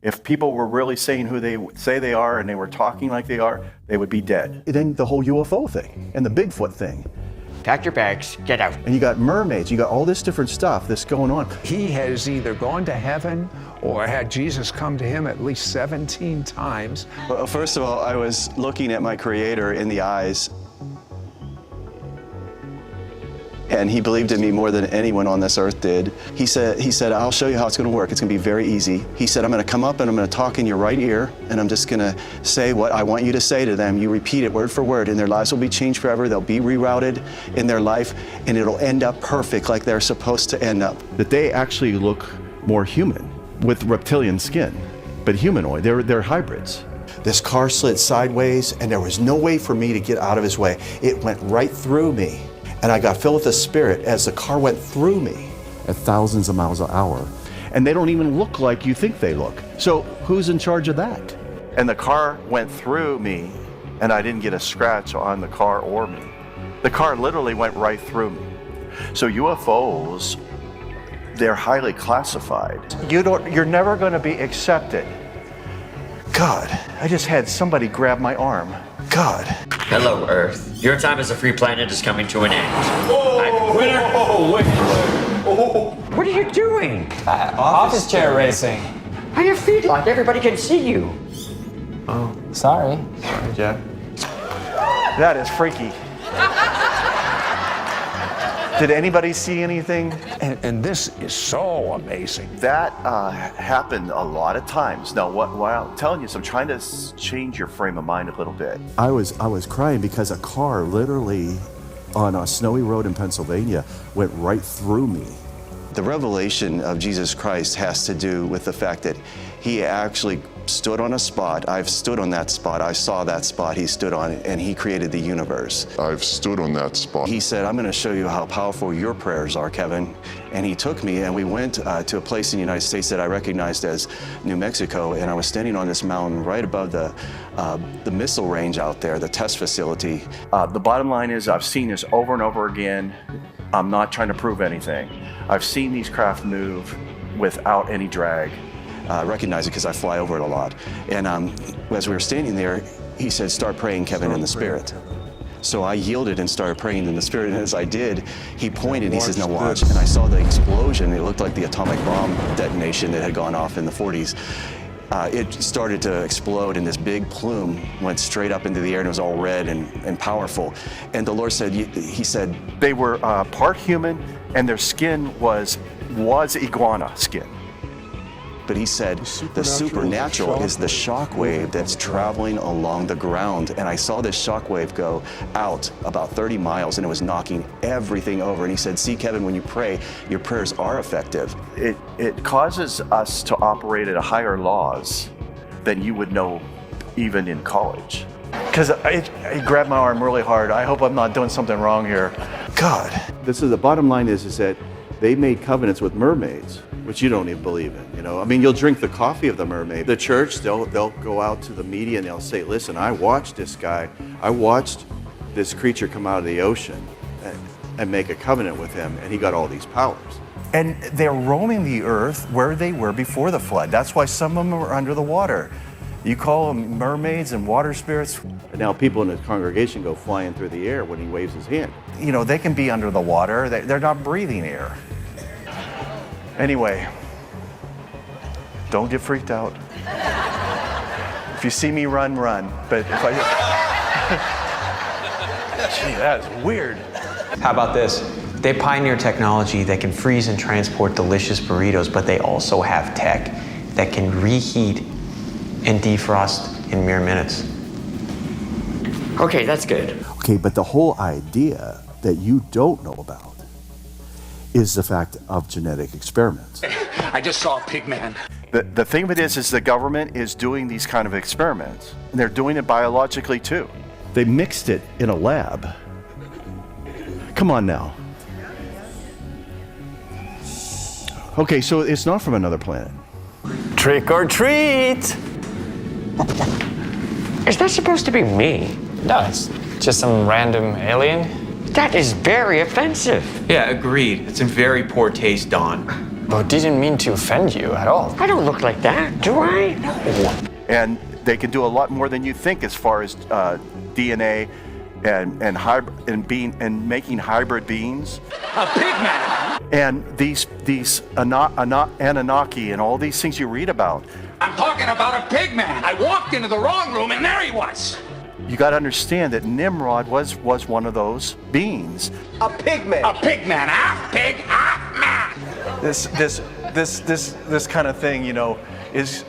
If people were really saying who they say they are and they were talking like they are, they would be dead. And then the whole UFO thing and the Bigfoot thing. Pack your bags, get out. And you got mermaids, you got all this different stuff that's going on. He has either gone to heaven or had Jesus come to him at least 17 times. Well, first of all, I was looking at my Creator in the eyes, and he believed in me more than anyone on this earth did. He said, I'll show you how it's gonna work. It's gonna be very easy. He said, I'm gonna come up and I'm gonna talk in your right ear, and I'm just gonna say what I want you to say to them. You repeat it word for word, and their lives will be changed forever. They'll be rerouted in their life, and it'll end up perfect like they're supposed to end up. That they actually look more human with reptilian skin, but humanoid, they're hybrids. This car slid sideways, and there was no way for me to get out of his way. It went right through me. And I got filled with the Spirit as the car went through me at thousands of miles an hour. And they don't even look like you think they look. So who's in charge of that? And the car went through me, and I didn't get a scratch on the car or me. The car literally went right through me. So UFOs, they're highly classified. You're never going to be accepted. God, I just had somebody grab my arm. God. Hello, Earth. Your time as a free planet is coming to an end. What are you doing? Office chair racing. On your feet like everybody can see you. Oh, sorry. Sorry, Jack. That is freaky. Did anybody see anything? And this is so amazing. That happened a lot of times. Now, what I'm telling you is I'm trying to change your frame of mind a little bit. I was crying because a car literally on a snowy road in Pennsylvania went right through me. The revelation of Jesus Christ has to do with the fact that he actually stood on a spot. I've stood on that spot. I saw that spot he stood on, and he created the universe. I've stood on that spot. He said, I'm going to show you how powerful your prayers are, Kevin. And he took me, and we went to a place in the United States that I recognized as New Mexico, and I was standing on this mountain right above the missile range out there, the test facility. The bottom line is I've seen this over and over again. I'm not trying to prove anything. I've seen these craft move without any drag. I recognize it because I fly over it a lot. And as we were standing there, he said, start praying, Kevin, in the Spirit. So I yielded and started praying in the Spirit, and as I did, he pointed and he says, now watch. And I saw the explosion. It looked like the atomic bomb detonation that had gone off in the 40s. It started to explode, and this big plume went straight up into the air, and it was all red and powerful. And the Lord said, he said, they were part human, and their skin was iguana skin. But he said, the supernatural is the shock wave that's traveling along the ground. And I saw this shock wave go out about 30 miles, and it was knocking everything over. And he said, see, Kevin, when you pray, your prayers are effective. It causes us to operate at a higher laws than you would know even in college. Because it grabbed my arm really hard. I hope I'm not doing something wrong here. God. This is the bottom line is that they made covenants with mermaids, which you don't even believe in, you know. I mean, you'll drink the coffee of the mermaid. The church, they'll go out to the media and they'll say, listen, I watched this guy. I watched this creature come out of the ocean and make a covenant with him, and he got all these powers. And they're roaming the earth where they were before the flood. That's why some of them are under the water. You call them mermaids and water spirits. And now people in the congregation go flying through the air when he waves his hand. You know, they can be under the water. They're not breathing air. Anyway, don't get freaked out. If you see me run, run. But if I gee, that is weird. How about this? They pioneer technology that can freeze and transport delicious burritos, but they also have tech that can reheat and defrost in mere minutes. Okay, that's good. Okay, but the whole idea that you don't know about is the fact of genetic experiments. I just saw a pig man. The thing of it is the government is doing these kind of experiments. And they're doing it biologically too. They mixed it in a lab. Come on now. Okay, so it's not from another planet. Trick or treat! Is that supposed to be me? No, it's just some random alien. That is very offensive. Yeah, agreed. It's in very poor taste, Don. Well, didn't mean to offend you at all. I don't look like that, do I? No. And they can do a lot more than you think as far as DNA and making hybrid beings. A pig man! And these Anunnaki and all these things you read about. I'm talking about a pig man! I walked into the wrong room and there he was! You got to understand that Nimrod was one of those beings. A pig man! A pig man! Half pig, half man! This kind of thing, you know, is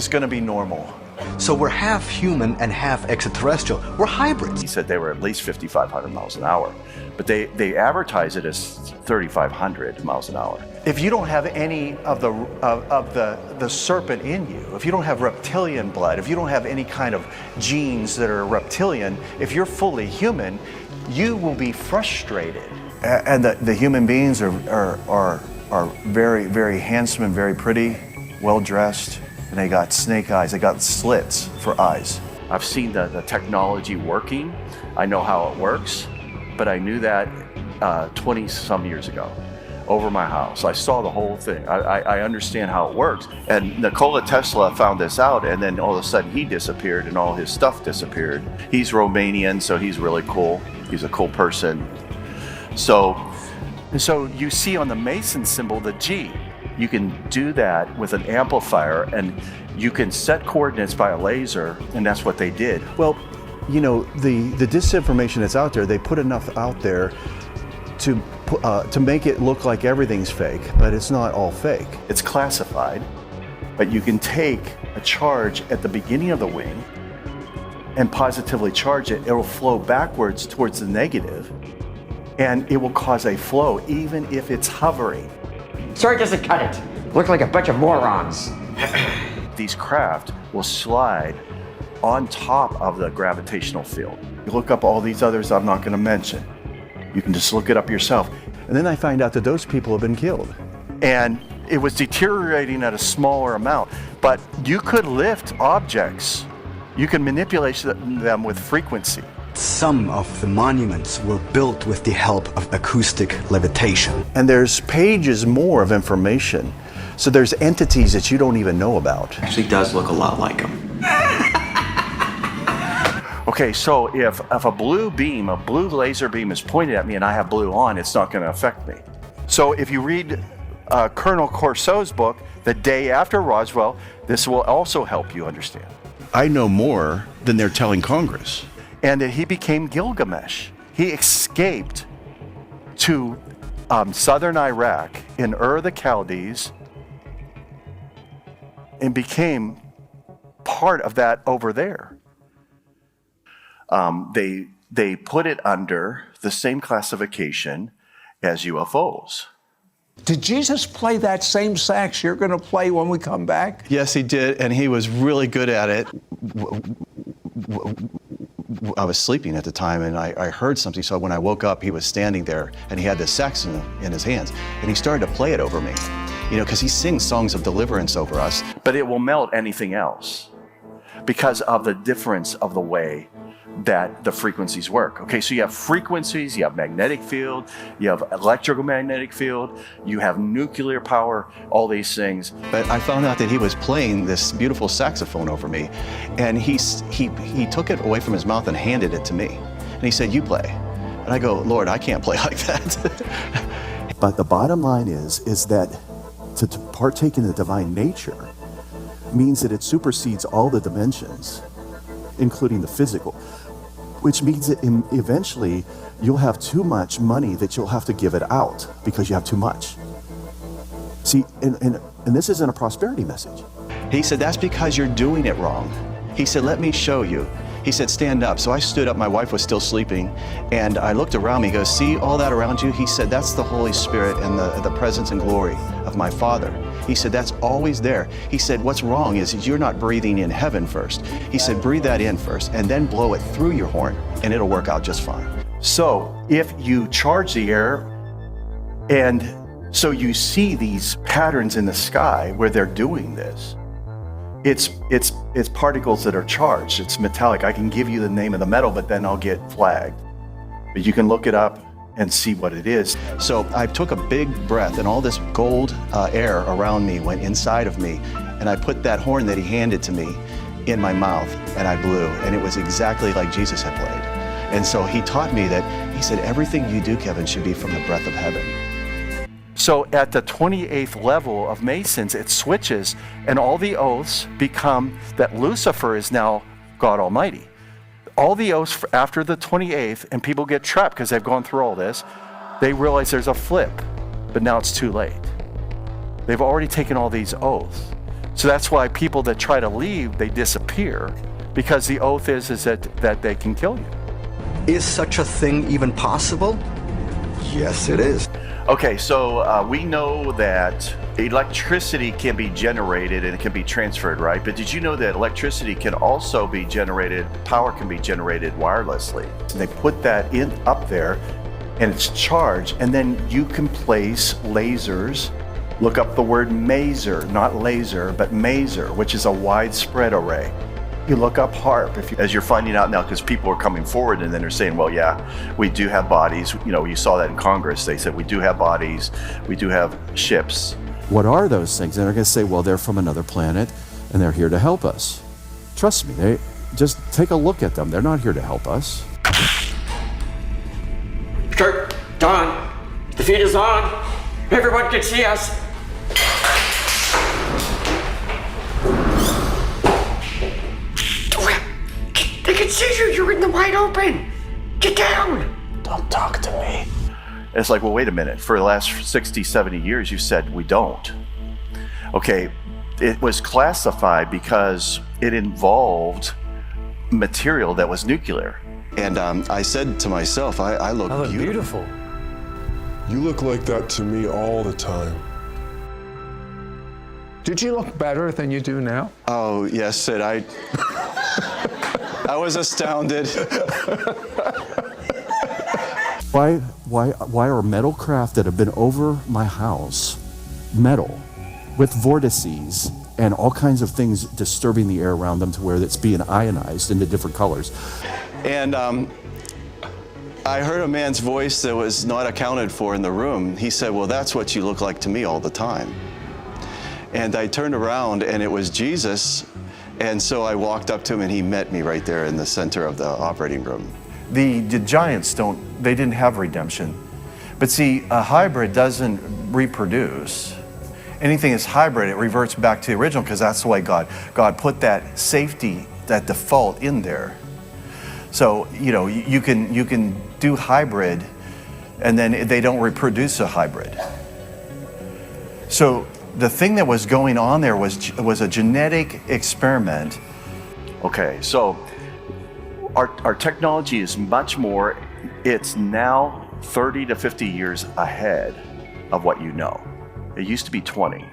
going to be normal. So we're half human and half extraterrestrial. We're hybrids. He said they were at least 5,500 miles an hour, but they advertise it as 3,500 miles an hour. If you don't have any of the serpent in you, if you don't have reptilian blood, if you don't have any kind of genes that are reptilian, if you're fully human, you will be frustrated. And the human beings are very, very handsome and very pretty, well dressed, and they got snake eyes. They got slits for eyes. I've seen the technology working. I know how it works, but I knew that 20 some years ago over my house. I saw the whole thing. I understand how it works. And Nikola Tesla found this out, and then all of a sudden he disappeared and all his stuff disappeared. He's Romanian, so he's really cool. He's a cool person. So you see on the Mason symbol the G. You can do that with an amplifier, and you can set coordinates by a laser, and that's what they did. Well, you know, the disinformation that's out there, they put enough out there to make it look like everything's fake, but it's not all fake. It's classified, but you can take a charge at the beginning of the wing and positively charge it. It'll flow backwards towards the negative, and it will cause a flow even if it's hovering. Sorry, doesn't cut it. Look like a bunch of morons. These craft will slide on top of the gravitational field. You look up all these others I'm not going to mention. You can just look it up yourself. And then I find out that those people have been killed. And it was deteriorating at a smaller amount, but you could lift objects. You can manipulate them with frequency. Some of the monuments were built with the help of acoustic levitation. And there's pages more of information. So there's entities that you don't even know about. Actually does look a lot like him. Okay, so if a blue laser beam is pointed at me and I have blue on, it's not going to affect me. So if you read Colonel Corso's book, The Day After Roswell, this will also help you understand. I know more than they're telling Congress. And that he became Gilgamesh. He escaped to southern Iraq in Ur the Chaldees and became part of that over there. They put it under the same classification as UFOs. Did Jesus play that same sax you're going to play when we come back? Yes, he did, and he was really good at it. I was sleeping at the time, and I heard something, so when I woke up, he was standing there, and he had this sax in his hands, and he started to play it over me, you know, because he sings songs of deliverance over us. But it will melt anything else because of the difference of the way that the frequencies work. Okay, so you have frequencies, you have magnetic field, you have electromagnetic field, you have nuclear power, all these things. But I found out that he was playing this beautiful saxophone over me, and he took it away from his mouth and handed it to me. And he said, "You play." And I go, "Lord, I can't play like that." But the bottom line is that to partake in the divine nature means that it supersedes all the dimensions, including the physical, which means that eventually you'll have too much money that you'll have to give it out because you have too much. See, and this isn't a prosperity message. He said, "That's because you're doing it wrong." He said, "Let me show you." He said, "Stand up." So I stood up, my wife was still sleeping, and I looked around me, he goes, "See all that around you?" He said, "That's the Holy Spirit and the presence and glory of my Father." He said, "That's always there." He said, "What's wrong is you're not breathing in heaven first." He said, "Breathe that in first and then blow it through your horn and it'll work out just fine." So if you charge the air, and so you see these patterns in the sky where they're doing this, it's particles that are charged. It's metallic. I can give you the name of the metal, but then I'll get flagged. But you can look it up and see what it is. So I took a big breath, and all this gold air around me went inside of me, and I put that horn that he handed to me in my mouth, and I blew, and it was exactly like Jesus had played. And so he taught me that, he said, everything you do, Kevin, should be from the breath of heaven. So at the 28th level of Masons, it switches, and all the oaths become that Lucifer is now God Almighty. All the oaths after the 28th, and people get trapped because they've gone through all this, they realize there's a flip, but now it's too late. They've already taken all these oaths. So that's why people that try to leave, they disappear, because the oath is that they can kill you. Is such a thing even possible? Yes, it is. Okay, so we know that electricity can be generated and it can be transferred, right? But did you know that electricity can also be generated, power can be generated wirelessly? And they put that up there and it's charged, and then you can place lasers. Look up the word maser, not laser, but maser, which is a widespread array. You look up HARP, as you're finding out now, because people are coming forward and then they're saying, well, yeah, we do have bodies. You know, you saw that in Congress. They said we do have bodies, we do have ships. What are those things? And they're going to say, well, they're from another planet and they're here to help us. Trust me, they just take a look at them. They're not here to help us. Kurt, Don, the feed is on. Everyone can see us. They can see you. You're in the wide open. Get down. Don't talk to me. And it's like, well, wait a minute. For the last 60, 70 years, you said we don't. Okay, it was classified because it involved material that was nuclear. And I said to myself, I look beautiful. You look like that to me all the time. Did you look better than you do now? Oh, yes, Sid, I was astounded. Why are metal craft that have been over my house metal with vortices and all kinds of things disturbing the air around them to where it's being ionized into different colors? And I heard a man's voice that was not accounted for in the room. He said, well, that's what you look like to me all the time. And I turned around and it was Jesus. And so I walked up to him and he met me right there in the center of the operating room. The giants didn't have redemption. But see, a hybrid doesn't reproduce. Anything that's hybrid, it reverts back to the original, because that's the way God put that safety, that default in there. So, you know, you can do hybrid and then they don't reproduce a hybrid. So the thing that was going on there was a genetic experiment. Okay, so our technology is much more, it's now 30 to 50 years ahead of what you know. It used to be 20.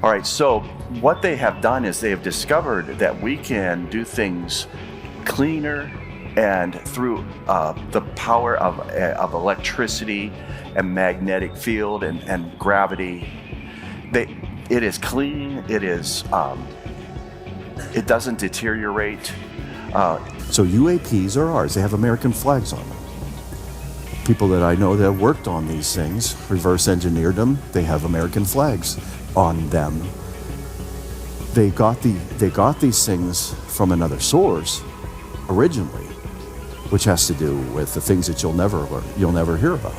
All right, so what they have done is they have discovered that we can do things cleaner and through the power of electricity and magnetic field and gravity. It is clean, it doesn't deteriorate. So UAPs are ours. They have American flags on them. People that I know that have worked on these things, reverse engineered them, they have American flags on them. They got these things from another source originally, which has to do with the things that you'll never hear about.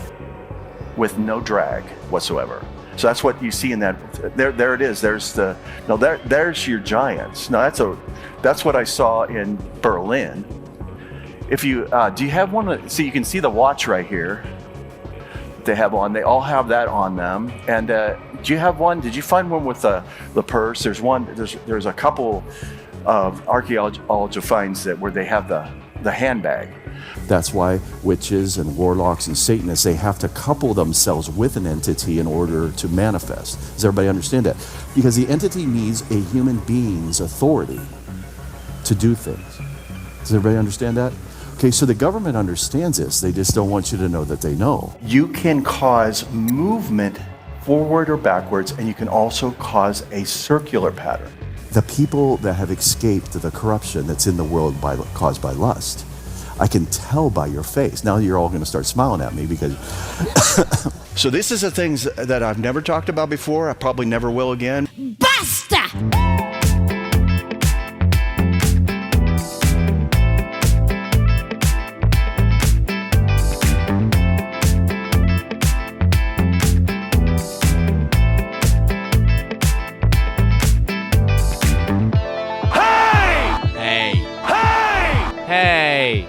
With no drag whatsoever. So that's what you see in that. There it is. There's your giants. Now that's what I saw in Berlin. If you do you have one? See, you can see the watch right here. They have on. They all have that on them. And do you have one? Did you find one with the purse? There's one. There's a couple of archaeological finds where they have the handbag. That's why witches and warlocks and Satanists, they have to couple themselves with an entity in order to manifest. Does everybody understand that? Because the entity needs a human being's authority to do things. Does everybody understand that? Okay, so the government understands this. They just don't want you to know that they know. You can cause movement forward or backwards, and you can also cause a circular pattern. The people that have escaped the corruption that's in the world caused by lust, I can tell by your face. Now you're all going to start smiling at me because. So this is the things that I've never talked about before. I probably never will again. Basta! Hey!